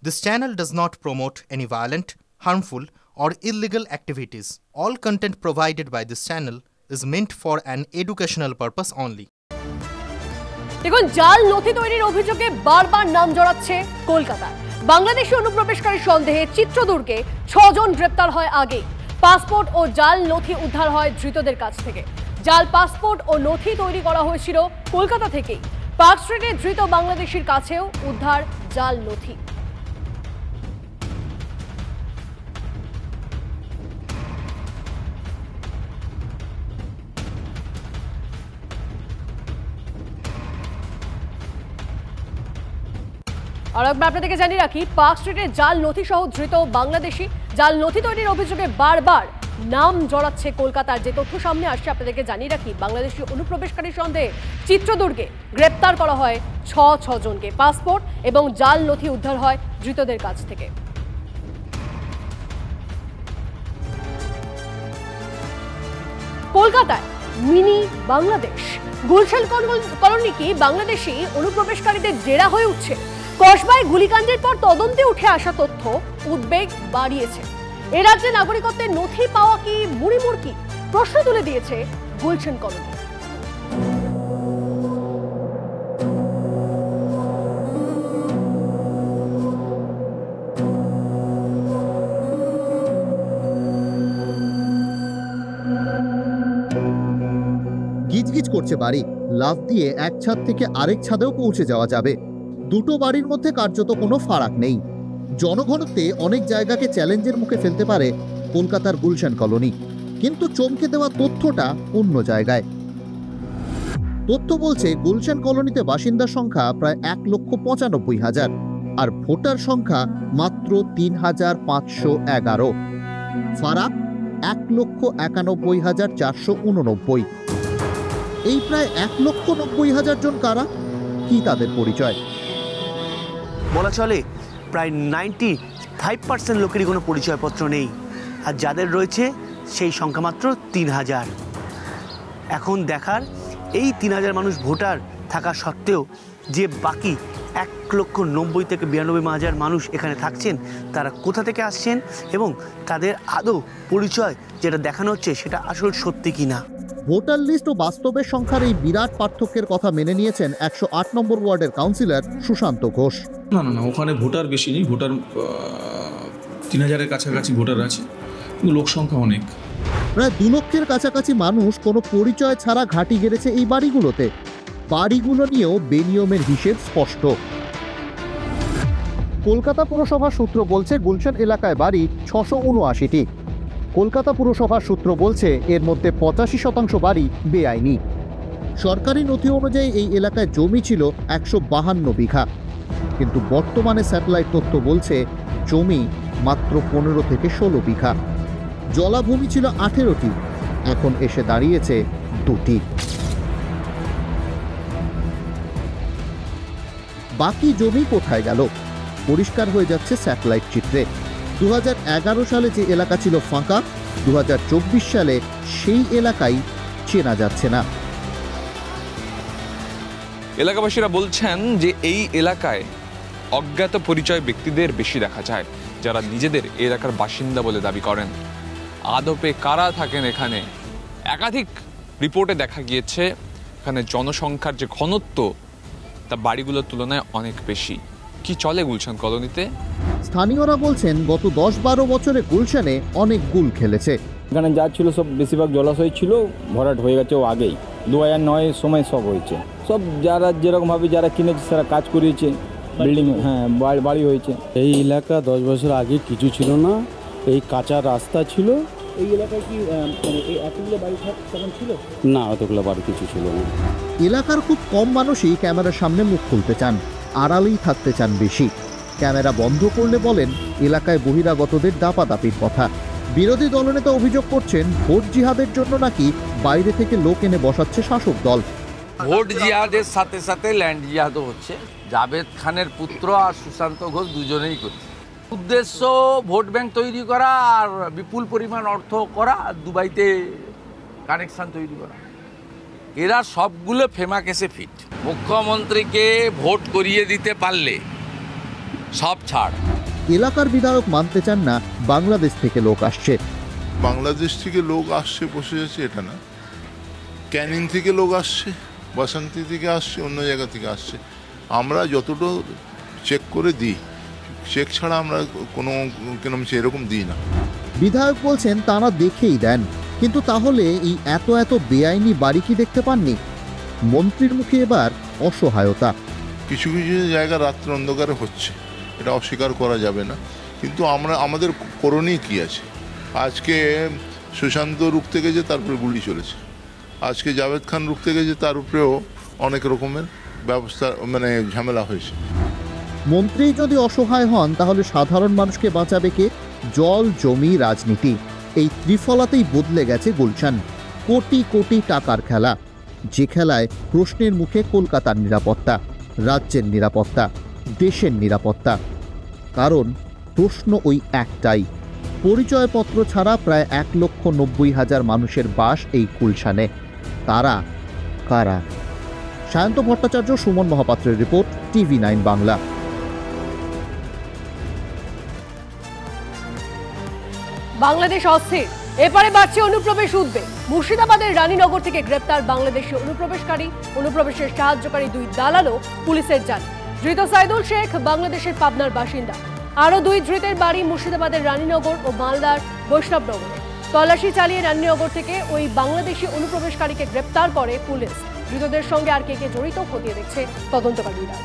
This channel does not promote any violent, harmful, or illegal activities. All content provided by this channel is meant for an educational purpose only. দেখুন, জাল নথি তৈরির অভিযোগে বারবার নাম জড়াচ্ছে কলকাতা। বাংলাদেশি অনুপ্রবেশকারী সন্দেহে চিত্রদুর্গে 6 জন গ্রেপ্তার হয় আগে। পাসপোর্ট ও জাল নথি উদ্ধার হয় ধৃতদের কাছ থেকে। জাল পাসপোর্ট ও নথি তৈরি করা হয়েছিল কলকাতা থেকেই। পার্ক স্ট্রিটে ধৃত বাংলাদেশির কাছেও উদ্ধার জাল নথি। আর আপনাদেরকে জানিয়ে রাখি, পার্ক স্ট্রিটে জাল নথি সহ ধৃত বাংলাদেশি জাল নথি তৈরির অভিযোগে বারবার নাম জড়াচ্ছে কলকাতার। যে তথ্য সামনে আসছে আপনাদেরকে জানিয়ে রাখি, বাংলাদেশি অনুপ্রবেশকারী সন্দেহে চিত্রদুর্গে গ্রেপ্তার করা হয় 6 জনকে। পাসপোর্ট এবং জাল নথি উদ্ধার হয় ধৃতদের কাছ থেকে। কলকাতায় মিনি বাংলাদেশ। গুলশান কলোনি কি বাংলাদেশি অনুপ্রবেশকারীদের ডেরা হয়ে উঠছে? কসবায় গুলিকাণ্ডের পর তদন্তে উঠে আসা তথ্য উদ্বেগ বাড়িয়েছে। এ রাজ্যে নাগরিকত্বের নথি পাওয়া কি মুড়িমুড়কি? প্রশ্ন তুলে দিয়েছে গুলশান কলোনি। গিজগিজ করছে বাড়ি, লাফ দিয়ে এক ছাদ থেকে আরেক ছাদেও পৌঁছে যাওয়া যাবে। দুটো বাড়ির মধ্যে কার্যত কোনো ফারাক নেই। জনঘনত্বে অনেক জায়গাকে চ্যালেঞ্জের মুখে ফেলতে পারে কলকাতার গুলশান কলোনি, কিন্তু চমকে দেওয়া তথ্যটা অন্য জায়গায়। তথ্য বলছে গুলশান কলোনিতে বাসিন্দার সংখ্যা প্রায় 1,95,000 আর ভোটার সংখ্যা মাত্র 3,511। ফারাক 1,91,489। এই প্রায় 1,90,000 জন কারা, কি তাদের পরিচয়? বলা চলে প্রায় 95% লোকেরই কোনো পরিচয়পত্র নেই, আর যাদের রয়েছে সেই সংখ্যা মাত্র 3,000। এখন দেখার, এই 3,000 মানুষ ভোটার থাকা সত্ত্বেও যে বাকি 1,90,000 থেকে 92,000 মানুষ এখানে থাকছেন, তারা কোথা থেকে আসছেন এবং তাদের আদৌ পরিচয় যেটা দেখানো হচ্ছে সেটা আসল সত্যি কিনা। ভোটার লিস্ট ও বাস্তবের সংখ্যার এই বিরাট পার্থক্যের কথা মেনে নিয়েছেন 108 নম্বর ওয়ার্ডের কাউন্সিলর সুশান্ত ঘোষ। না, ওখানে ভোটার বেশি নেই, ভোটার 3,000-এর কাছাকাছি ভোটার আছে, কিন্তু লোক সংখ্যা অনেক। প্রায় 2 লক্ষের কাছাকাছি মানুষ কোনো পরিচয় ছাড়া ঘাঁটি গেড়েছে এই বাড়িগুলোতে। বাড়িগুলো নিয়েও বেনিয়মের হিসেব স্পষ্ট। কলকাতা পুরসভার সূত্র বলছে গুলশান এলাকায় বাড়ি 679টি। কলকাতা পুরসভার সূত্র বলছে এর মধ্যে 85% বাড়ি বেআইনি। সরকারি নথি অনুযায়ী এই এলাকায় জমি ছিল 152 বিঘা, কিন্তু বর্তমানে স্যাটেলাইট তথ্য বলছে জমি মাত্র 15 থেকে 16 বিঘা। জলাভূমি ছিল 18টি, এখন এসে দাঁড়িয়েছে 2টি। বাকি জমি কোথায় গেল পরিষ্কার হয়ে যাচ্ছে স্যাটেলাইট চিত্রে। 2011 সালে যে এলাকা ছিল ফাঁকা, 2024 সালে সেই এলাকায় চেনা যাচ্ছে না। এলাকাবাসীরা বলছেন যে এই এলাকায় অজ্ঞাত পরিচয় ব্যক্তিদের বেশি দেখা যায়, যারা নিজেদের এলাকার বাসিন্দা বলে দাবি করেন। আদপে কারা থাকেন এখানে? একাধিক রিপোর্টে দেখা গিয়েছে এখানে জনসংখ্যার যে ঘনত্ব তা বাড়িগুলোর তুলনায় অনেক বেশি। কি চলে গুলশান কলোনিতে? স্থানীয়রা বলছেন গত 10-12 বছরে গুলশানে অনেক গুল খেলেছে। এখানে যা ছিল সব বেশিরভাগ জলাশয় ছিল, ভরাট হয়ে গেছে ও আগেই। 2009 সময় সব হয়েছে। সব যারা যেরকমভাবে যারা কিনেছে তারা কাজ করিয়েছে, বিল্ডিং বাড়ি হয়েছে। এই এলাকা 10 বছর আগে কিছু ছিল না, এই কাঁচা রাস্তা ছিল। এই এলাকায় কি এতগুলো বাড়ি তখন ছিল না? অতগুলো বাড়ি কিছু ছিল না। এলাকার খুব কম মানুষই ক্যামেরার সামনে মুখ খুলতে চান, আড়ালেই থাকতে চান বেশি। ক্যামেরা বন্ধ করলে বলেন এলাকায় বহিরাগতদের দাপাদাপির কথা। বিরোধী দলনেতা অভিযোগ করছেন ভোট জিহাদের জন্য নাকি বাইরে থেকে লোক এনে বসাচ্ছে শাসক দল। ভোট জিহাদের সাথে সাথে ল্যান্ড জিহাদও হচ্ছে। জাভেদ খানের পুত্র আর সুশান্ত ঘোষ দুজনেই করছে। উদ্দেশ্য ভোট ব্যাংক তৈরি করা আর বিপুল পরিমাণ অর্থ করা, দুবাইতে কানেকশন তৈরি করা। এরা সবগুলো ফেমা কেসে ফিট। মুখ্যমন্ত্রীকে ভোট করিয়ে দিতে পারলে সব ছাড়। এলাকার বিধায়ক মানতে চান না বাংলাদেশ থেকে লোক আসছে। বাংলাদেশ থেকে লোক আসছে বসে যাচ্ছে এটা না, ক্যানিং থেকে লোক আসছে, বাসন্তী থেকে আসছে, অন্য জায়গা থেকে আসছে। আমরা যতটা চেক করে দিই, চেক ছাড়া আমরা কোনো এরকম দিই না। বিধায়ক বলছেন তারা দেখেই দেন, কিন্তু তাহলে এই এত বেআইনি বাড়ি কি দেখতে পাননি? মন্ত্রীর মুখে এবার অসহায়তা। কিছু কিছু জায়গা রাত্র অন্ধকারে হচ্ছে, এটা অস্বীকার করা যাবে না, কিন্তু আমাদের করণীয় কি আছে? আজকে সুশান্ত রুখতে গেছে, তারপরে গুলি চলেছে। আজকে জাভেদ খান রুখতে গেছে, তার উপরেও অনেক রকমের ব্যবস্থা ঝামেলা হয়েছে। মন্ত্রী যদি অসহায় হন তাহলে সাধারণ মানুষকে বাঁচাবে কে? জল, জমি, রাজনীতি, এই ত্রিফলাতেই বদলে গেছে গুলশান। কোটি কোটি টাকার খেলা, যে খেলায় প্রশ্নের মুখে কলকাতার নিরাপত্তা, রাজ্যের নিরাপত্তা, দেশের নিরাপত্তা। কারণ প্রশ্ন ওই একটাই, পরিচয়পত্র ছাড়া প্রায় 1,90,000 মানুষের বাস এই গুলশানে। তারা কারা? সায়ন্ত ভট্টাচার্য, সুমন মহাপাত্রের রিপোর্ট, TV9 বাংলা। বাংলাদেশ অস্থির, এপারে বাড়ছে অনুপ্রবেশ উদ্বেগ। মুর্শিদাবাদের রানীনগর থেকে গ্রেপ্তার বাংলাদেশি অনুপ্রবেশকারী, অনুপ্রবেশের সাহায্যকারী 2 দালালও পুলিশের জালে। ধৃত সাইদুল শেখ বাংলাদেশের পাবনার বাসিন্দা। আরও 2 ধৃতের বাড়ি মুর্শিদাবাদের রানীনগর ও মালদার বৈষ্ণবনগরে। তল্লাশি চালিয়ে রানীনগর থেকে ওই বাংলাদেশি অনুপ্রবেশকারীকে গ্রেপ্তার করে পুলিশ। ধৃতদের সঙ্গে আর কে জড়িত খতিয়ে দেখছে তদন্তকারীরা।